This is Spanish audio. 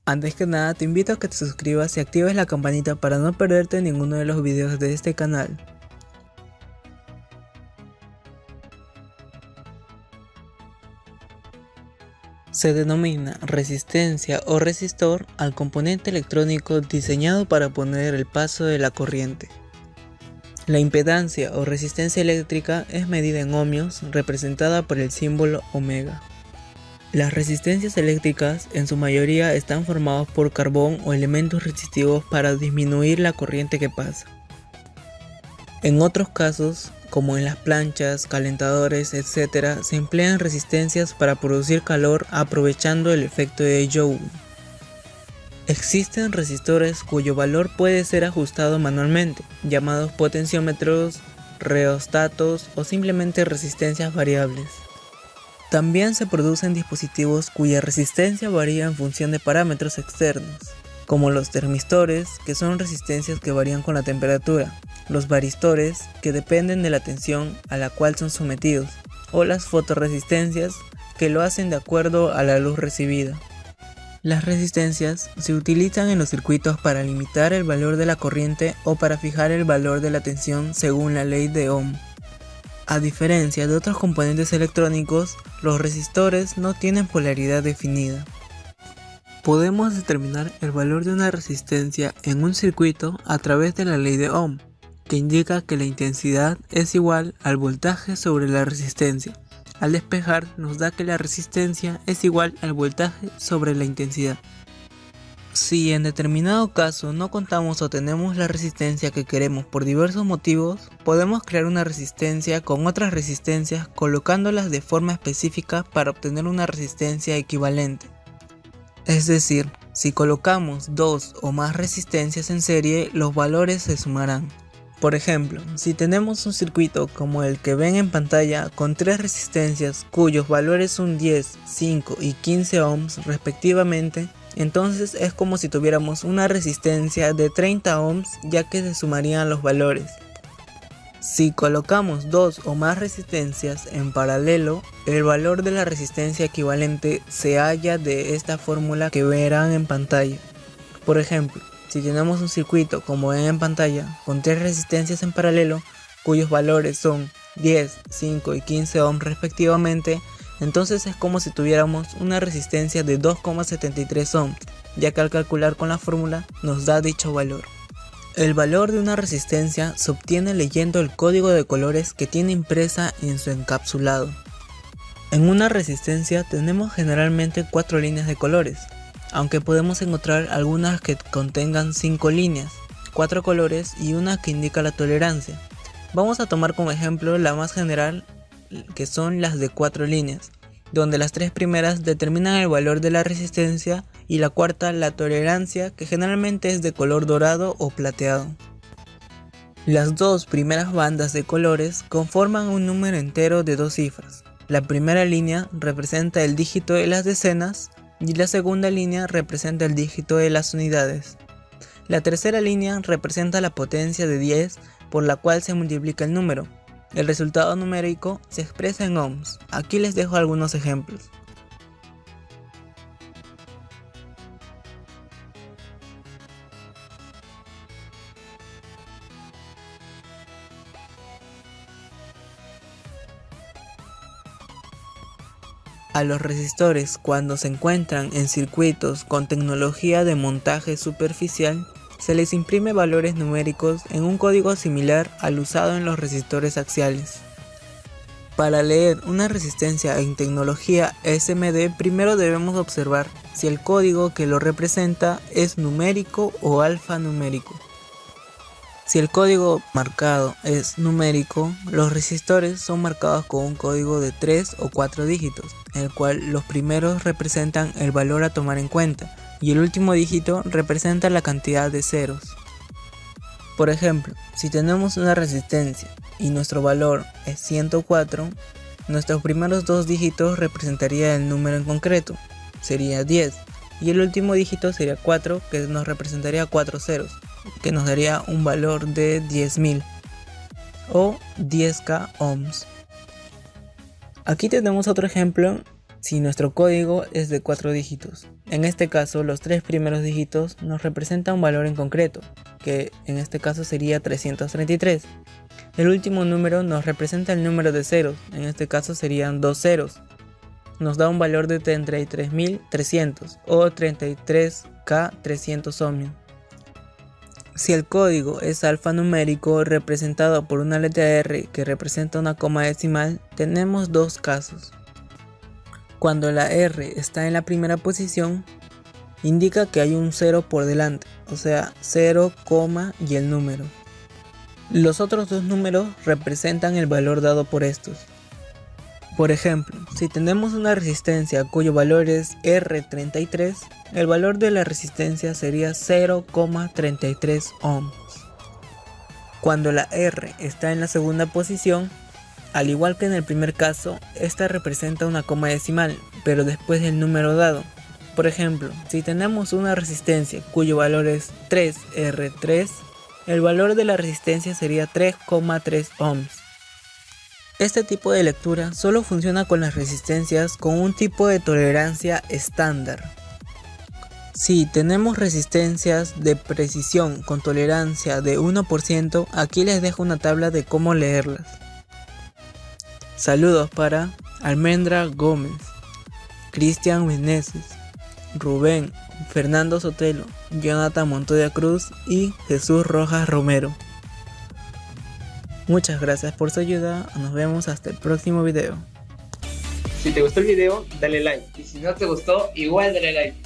Antes que nada te invito a que te suscribas y actives la campanita para no perderte ninguno de los videos de este canal. Se denomina resistencia o resistor al componente electrónico diseñado para oponer el paso de la corriente. La impedancia o resistencia eléctrica es medida en ohmios, representada por el símbolo ohmega. Las resistencias eléctricas en su mayoría están formadas por carbón o elementos resistivos para disminuir la corriente que pasa. En otros casos, como en las planchas, calentadores, etc., se emplean resistencias para producir calor aprovechando el efecto de Joule. Existen resistores cuyo valor puede ser ajustado manualmente, llamados potenciómetros, reostatos o simplemente resistencias variables. También se producen dispositivos cuya resistencia varía en función de parámetros externos, como los termistores, que son resistencias que varían con la temperatura, los varistores, que dependen de la tensión a la cual son sometidos, o las fotorresistencias, que lo hacen de acuerdo a la luz recibida. Las resistencias se utilizan en los circuitos para limitar el valor de la corriente o para fijar el valor de la tensión según la ley de Ohm. A diferencia de otros componentes electrónicos, los resistores no tienen polaridad definida. Podemos determinar el valor de una resistencia en un circuito a través de la ley de Ohm, que indica que la intensidad es igual al voltaje sobre la resistencia. Al despejar nos da que la resistencia es igual al voltaje sobre la intensidad. Si en determinado caso no contamos o tenemos la resistencia que queremos por diversos motivos, podemos crear una resistencia con otras resistencias colocándolas de forma específica para obtener una resistencia equivalente. Es decir, si colocamos dos o más resistencias en serie, los valores se sumarán. Por ejemplo, si tenemos un circuito como el que ven en pantalla con tres resistencias cuyos valores son 10, 5 y 15 ohms respectivamente, entonces es como si tuviéramos una resistencia de 30 ohms ya que se sumarían los valores. Si colocamos dos o más resistencias en paralelo, el valor de la resistencia equivalente se halla de esta fórmula que verán en pantalla. Por ejemplo, si tenemos un circuito como ven en pantalla con tres resistencias en paralelo cuyos valores son 10, 5 y 15 ohms respectivamente, entonces es como si tuviéramos una resistencia de 2,73 ohms, ya que al calcular con la fórmula nos da dicho valor. El valor de una resistencia se obtiene leyendo el código de colores que tiene impresa en su encapsulado. En una resistencia tenemos generalmente 4 líneas de colores, aunque podemos encontrar algunas que contengan 5 líneas, 4 colores y una que indica la tolerancia. Vamos a tomar como ejemplo la más general, que son las de 4 líneas, donde las 3 primeras determinan el valor de la resistencia y la cuarta la tolerancia, que generalmente es de color dorado o plateado. Las dos primeras bandas de colores conforman un número entero de 2 cifras. La primera línea representa el dígito de las decenas y la segunda línea representa el dígito de las unidades. La tercera línea representa la potencia de 10 por la cual se multiplica el número. El resultado numérico se expresa en ohms. Aquí les dejo algunos ejemplos. A los resistores, cuando se encuentran en circuitos con tecnología de montaje superficial, se les imprime valores numéricos en un código similar al usado en los resistores axiales. Para leer una resistencia en tecnología SMD, primero debemos observar si el código que lo representa es numérico o alfanumérico. Si el código marcado es numérico, los resistores son marcados con un código de 3 o 4 dígitos, en el cual los primeros representan el valor a tomar en cuenta y el último dígito representa la cantidad de ceros. Por ejemplo, si tenemos una resistencia y nuestro valor es 104, nuestros primeros dos dígitos representaría el número en concreto, sería 10, y el último dígito sería 4, que nos representaría 4 ceros, que nos daría un valor de 10.000 o 10k ohms. Aquí tenemos otro ejemplo si nuestro código es de 4 dígitos. En este caso, los 3 primeros dígitos nos representan un valor en concreto, que en este caso sería 333. El último número nos representa el número de ceros, en este caso serían 2 ceros. Nos da un valor de 33.300 o 33K300 ohmios. Si el código es alfanumérico representado por una letra R que representa una coma decimal, tenemos dos casos. Cuando la R está en la primera posición, indica que hay un 0 por delante, o sea 0, y el número. Los otros dos números representan el valor dado por estos. Por ejemplo, si tenemos una resistencia cuyo valor es R33, el valor de la resistencia sería 0,33 ohms. Cuando la R está en la segunda posición, al igual que en el primer caso, esta representa una coma decimal, pero después del número dado. Por ejemplo, si tenemos una resistencia cuyo valor es 3R3, el valor de la resistencia sería 3,3 ohms. Este tipo de lectura solo funciona con las resistencias con un tipo de tolerancia estándar. Si tenemos resistencias de precisión con tolerancia de 1%, aquí les dejo una tabla de cómo leerlas. Saludos para Almendra Gómez, Cristian Meneses, Rubén, Fernando Sotelo, Jonathan Montoya Cruz y Jesús Rojas Romero. Muchas gracias por su ayuda, nos vemos hasta el próximo video. Si te gustó el video, dale like. Y si no te gustó, igual dale like.